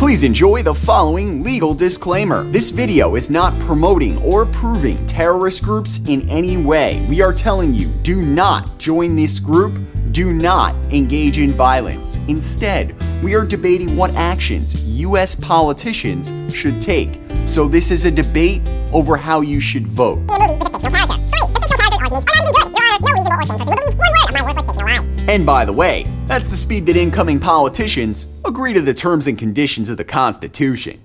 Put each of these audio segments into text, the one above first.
Please enjoy the following legal disclaimer. This video is not promoting or approving terrorist groups in any way. We are telling you, do not join this group. Do not engage in violence. Instead, we are debating what actions U.S. politicians should take. So this is a debate over how you should vote. And by the way, that's the speed that incoming politicians agree to the terms and conditions of the Constitution.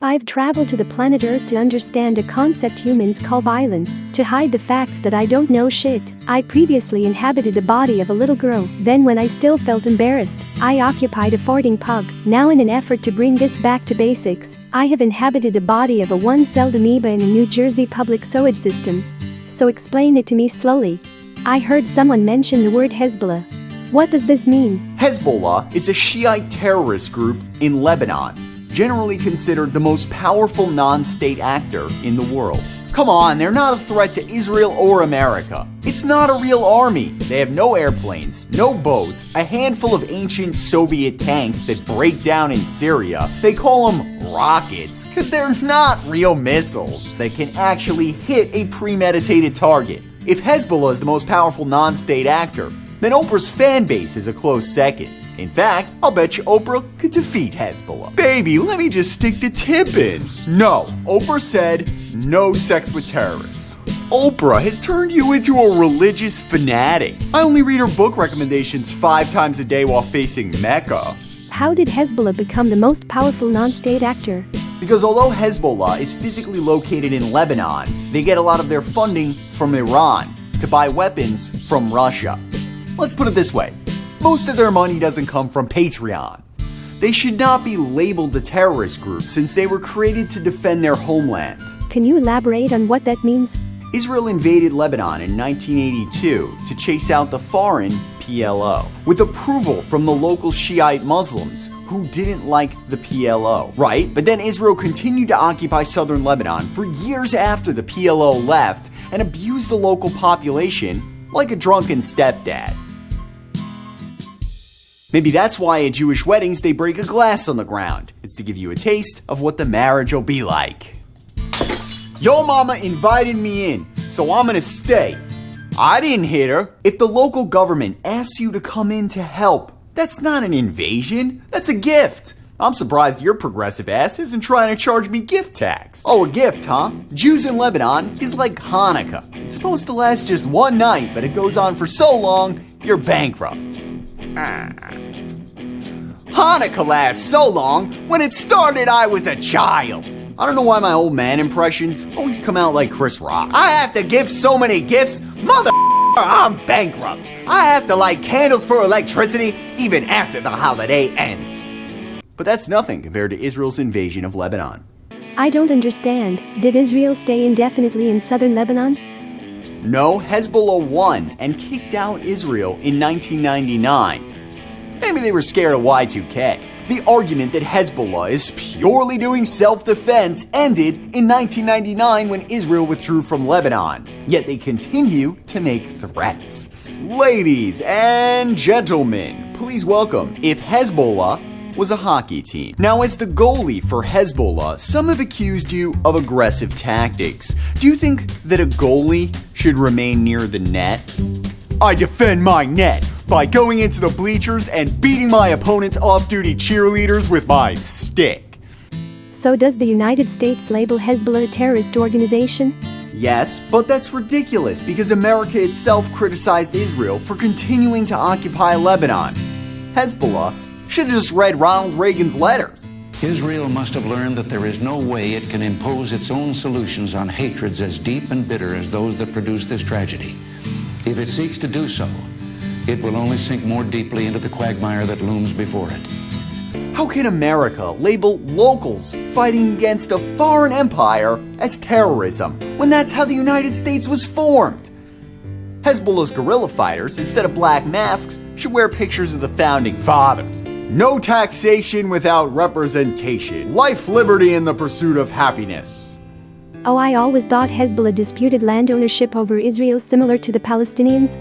I've traveled to the planet Earth to understand a concept humans call violence, to hide the fact that I don't know shit. I previously inhabited the body of a little girl, then when I still felt embarrassed, I occupied a farting pug. Now in an effort to bring this back to basics, I have inhabited the body of a one-celled amoeba in a New Jersey public sewage system. So explain it to me slowly. I heard someone mention the word Hezbollah. What does this mean? Hezbollah is a Shiite terrorist group in Lebanon, generally considered the most powerful non-state actor in the world. Come on, they're not a threat to Israel or America. It's not a real army. They have no airplanes, no boats, a handful of ancient Soviet tanks that break down in Syria. They call them rockets because they're not real missiles that can actually hit a premeditated target. If Hezbollah is the most powerful non-state actor, then Oprah's fan base is a close second. In fact, I'll bet you Oprah could defeat Hezbollah. Baby, let me just stick the tip in. No, Oprah said no sex with terrorists. Oprah has turned you into a religious fanatic. I only read her book recommendations 5 times a day while facing Mecca. How did Hezbollah become the most powerful non-state actor? Because although Hezbollah is physically located in Lebanon, they get a lot of their funding from Iran to buy weapons from Russia. Let's put it this way. Most of their money doesn't come from Patreon. They should not be labeled a terrorist group since they were created to defend their homeland. Can you elaborate on what that means? Israel invaded Lebanon in 1982 to chase out the foreign PLO, with approval from the local Shiite Muslims who didn't like the PLO. Right, but then Israel continued to occupy southern Lebanon for years after the PLO left and abused the local population like a drunken stepdad. Maybe that's why at Jewish weddings they break a glass on the ground. It's to give you a taste of what the marriage will be like. Your mama invited me in, so I'm gonna stay. I didn't hit her. If the local government asks you to come in to help, that's not an invasion, that's a gift. I'm surprised your progressive ass isn't trying to charge me gift tax. Oh, a gift, huh? Jews in Lebanon is like Hanukkah. It's supposed to last just one night, but it goes on for so long, you're bankrupt. Hanukkah lasts so long, when it started I was a child. I don't know why my old man impressions always come out like Chris Rock. I have to give so many gifts, I'm bankrupt. I have to light candles for electricity even after the holiday ends. But that's nothing compared to Israel's invasion of Lebanon. I don't understand. Did Israel stay indefinitely in southern Lebanon? No, Hezbollah won and kicked out Israel in 1999. Maybe they were scared of Y2K. The argument that Hezbollah is purely doing self-defense ended in 1999 when Israel withdrew from Lebanon. Yet they continue to make threats. Ladies and gentlemen, please welcome If Hezbollah Was a Hockey Team. Now, as the goalie for Hezbollah, some have accused you of aggressive tactics. Do you think that a goalie should remain near the net? I defend my net by going into the bleachers and beating my opponent's off-duty cheerleaders with my stick. So does the United States label Hezbollah a terrorist organization? Yes, but that's ridiculous because America itself criticized Israel for continuing to occupy Lebanon. Hezbollah should have just read Ronald Reagan's letters. Israel must have learned that there is no way it can impose its own solutions on hatreds as deep and bitter as those that produce this tragedy. If it seeks to do so, it will only sink more deeply into the quagmire that looms before it. How can America label locals fighting against a foreign empire as terrorism when that's how the United States was formed? Hezbollah's guerrilla fighters, instead of black masks, should wear pictures of the founding fathers. No taxation without representation. Life, liberty, and the pursuit of happiness. Oh, I always thought Hezbollah disputed land ownership over Israel similar to the Palestinians.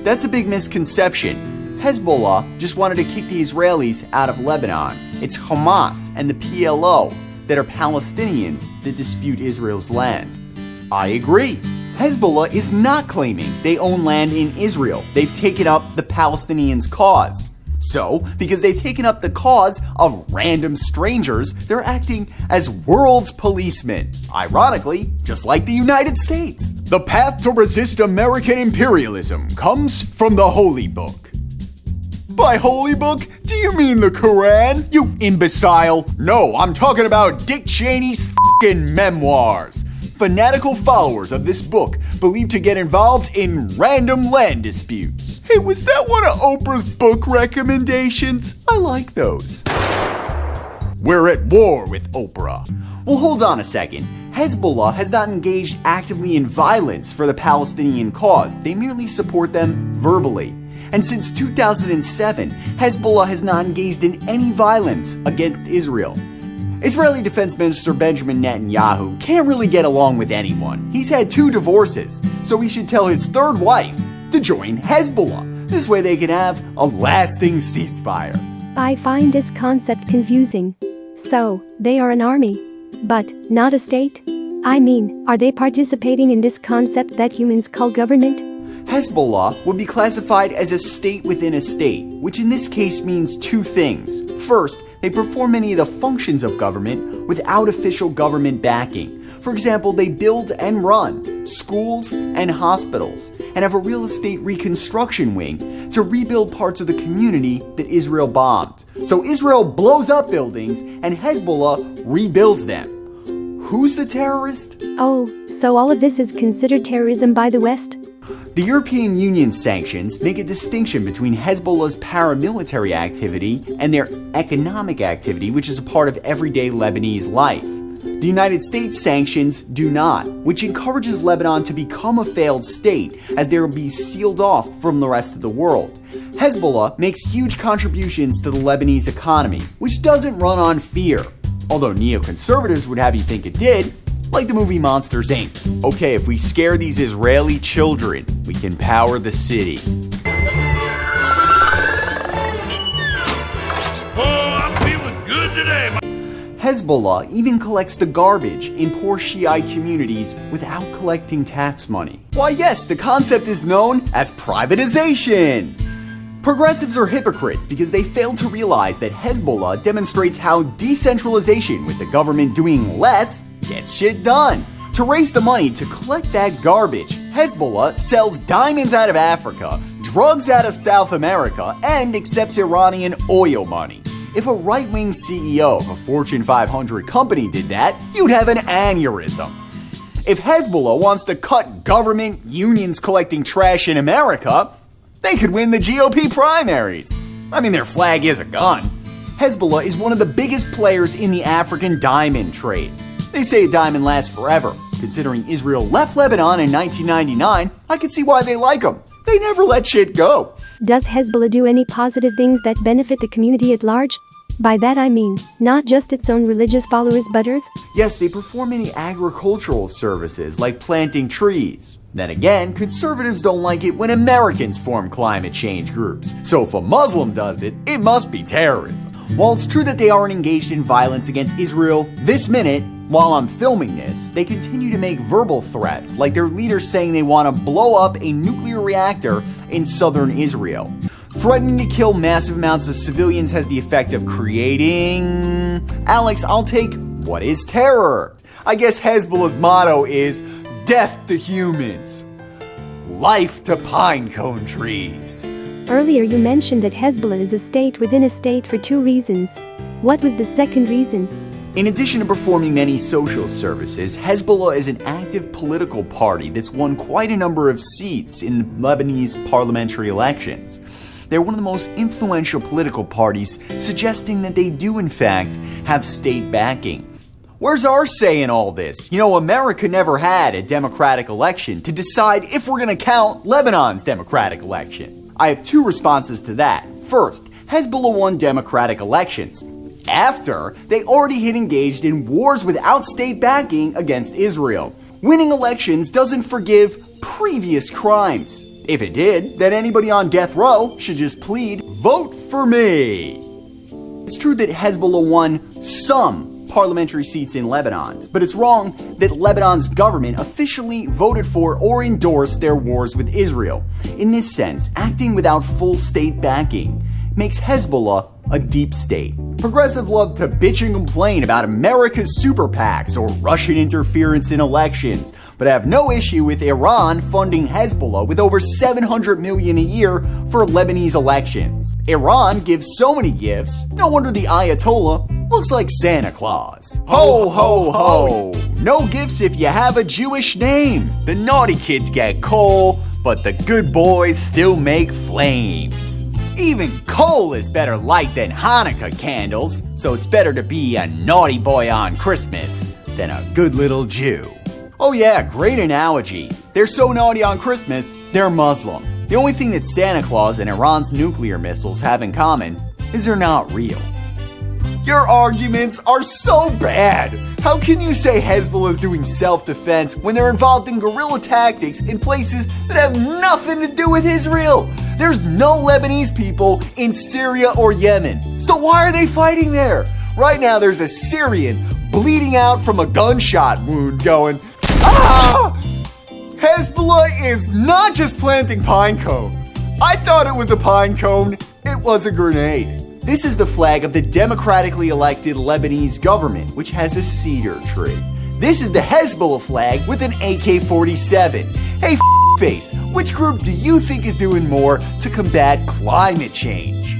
That's a big misconception. Hezbollah just wanted to kick the Israelis out of Lebanon. It's Hamas and the PLO that are Palestinians that dispute Israel's land. I agree. Hezbollah is not claiming they own land in Israel. They've taken up the Palestinians' cause. So, because they've taken up the cause of random strangers, they're acting as world policemen. Ironically, just like the United States. The path to resist American imperialism comes from the Holy Book. By Holy Book, do you mean the Quran, you imbecile? No, I'm talking about Dick Cheney's f***ing memoirs. Fanatical followers of this book believe to get involved in random land disputes. Hey, was that one of Oprah's book recommendations? I like those. We're at war with Oprah. Well, hold on a second. Hezbollah has not engaged actively in violence for the Palestinian cause. They merely support them verbally. And since 2007, Hezbollah has not engaged in any violence against Israel. Israeli Defense Minister Benjamin Netanyahu can't really get along with anyone. He's had 2 divorces, so he should tell his 3rd wife to join Hezbollah. This way they can have a lasting ceasefire. I find this concept confusing. So, they are an army, but not a state? I mean, are they participating in this concept that humans call government? Hezbollah would be classified as a state within a state, which in this case means 2 things. First, they perform many of the functions of government without official government backing. For example, they build and run schools and hospitals, and have a real estate reconstruction wing to rebuild parts of the community that Israel bombed. So Israel blows up buildings and Hezbollah rebuilds them. Who's the terrorist? Oh, so all of this is considered terrorism by the West? The European Union's sanctions make a distinction between Hezbollah's paramilitary activity and their economic activity, which is a part of everyday Lebanese life. The United States sanctions do not, which encourages Lebanon to become a failed state, as they will be sealed off from the rest of the world. Hezbollah makes huge contributions to the Lebanese economy, which doesn't run on fear, although neoconservatives would have you think it did. Like the movie Monsters, Inc. Okay, if we scare these Israeli children, we can power the city. Oh, I'm feeling good today. Hezbollah even collects the garbage in poor Shi-ite communities without collecting tax money. Why yes, the concept is known as privatization. Progressives are hypocrites because they fail to realize that Hezbollah demonstrates how decentralization with the government doing less gets shit done. To raise the money to collect that garbage, Hezbollah sells diamonds out of Africa, drugs out of South America, and accepts Iranian oil money. If a right-wing CEO of a Fortune 500 company did that, you'd have an aneurysm. If Hezbollah wants to cut government unions collecting trash in America, they could win the GOP primaries. I mean, their flag is a gun. Hezbollah is one of the biggest players in the African diamond trade. They say a diamond lasts forever. Considering Israel left Lebanon in 1999, I could see why they like them. They never let shit go. Does Hezbollah do any positive things that benefit the community at large? By that I mean, not just its own religious followers but Earth? Yes, they perform many agricultural services like planting trees. Then again, conservatives don't like it when Americans form climate change groups. So if a Muslim does it, it must be terrorism. While it's true that they aren't engaged in violence against Israel this minute, while I'm filming this, they continue to make verbal threats, like their leader saying they want to blow up a nuclear reactor in southern Israel. Threatening to kill massive amounts of civilians has the effect of creating... Alex, I'll take what is terror. I guess Hezbollah's motto is death to humans, life to pinecone trees. Earlier you mentioned that Hezbollah is a state within a state for 2 reasons. What was the second reason? In addition to performing many social services, Hezbollah is an active political party that's won quite a number of seats in Lebanese parliamentary elections. They're one of the most influential political parties, suggesting that they do in fact have state backing. Where's our say in all this? You know, America never had a democratic election to decide if we're going to count Lebanon's democratic elections. I have 2 responses to that. First, Hezbollah won democratic elections. after they already had engaged in wars without state backing against Israel. Winning elections doesn't forgive previous crimes. If it did, then anybody on death row should just plead, "Vote for me." It's true that Hezbollah won some parliamentary seats in Lebanon, but it's wrong that Lebanon's government officially voted for or endorsed their wars with Israel. In this sense, acting without full state backing makes Hezbollah a deep state. Progressives love to bitch and complain about America's super PACs or Russian interference in elections, but have no issue with Iran funding Hezbollah with over $700 million a year for Lebanese elections. Iran gives so many gifts, no wonder the Ayatollah looks like Santa Claus. Ho, ho, ho! No gifts if you have a Jewish name. The naughty kids get coal, but the good boys still make flames. Even coal is better light than Hanukkah candles, so it's better to be a naughty boy on Christmas than a good little Jew. Oh yeah, great analogy. They're so naughty on Christmas, they're Muslim. The only thing that Santa Claus and Iran's nuclear missiles have in common is they're not real. Your arguments are so bad. How can you say Hezbollah is doing self-defense when they're involved in guerrilla tactics in places that have nothing to do with Israel? There's no Lebanese people in Syria or Yemen. So why are they fighting there? Right now there's a Syrian bleeding out from a gunshot wound going, "Ah!" Hezbollah is not just planting pine cones. I thought it was a pine cone. It was a grenade. This is the flag of the democratically elected Lebanese government, which has a cedar tree. This is the Hezbollah flag with an AK-47. Hey, face, which group do you think is doing more to combat climate change?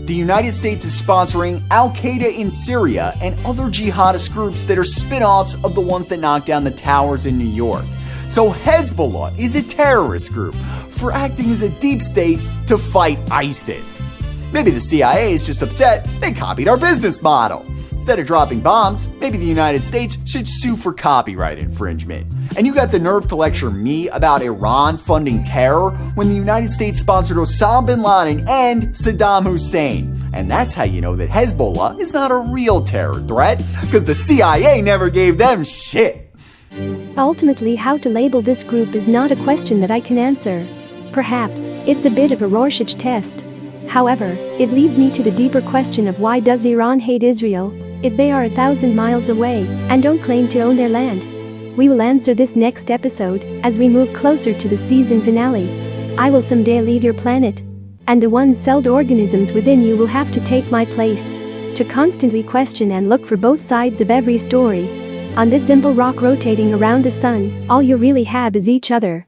The United States is sponsoring Al-Qaeda in Syria and other jihadist groups that are spin-offs of the ones that knocked down the towers in New York. So Hezbollah is a terrorist group for acting as a deep state to fight ISIS. Maybe the CIA is just upset they copied our business model. Instead of dropping bombs, maybe the United States should sue for copyright infringement. And you got the nerve to lecture me about Iran funding terror when the United States sponsored Osama bin Laden and Saddam Hussein. And that's how you know that Hezbollah is not a real terror threat, because the CIA never gave them shit. Ultimately, how to label this group is not a question that I can answer. Perhaps it's a bit of a Rorschach test. However, it leads me to the deeper question of why does Iran hate Israel if they are 1,000 miles away and don't claim to own their land? We will answer this next episode as we move closer to the season finale. I will someday leave your planet, and the one-celled organisms within you will have to take my place. To constantly question and look for both sides of every story. On this simple rock rotating around the sun, all you really have is each other.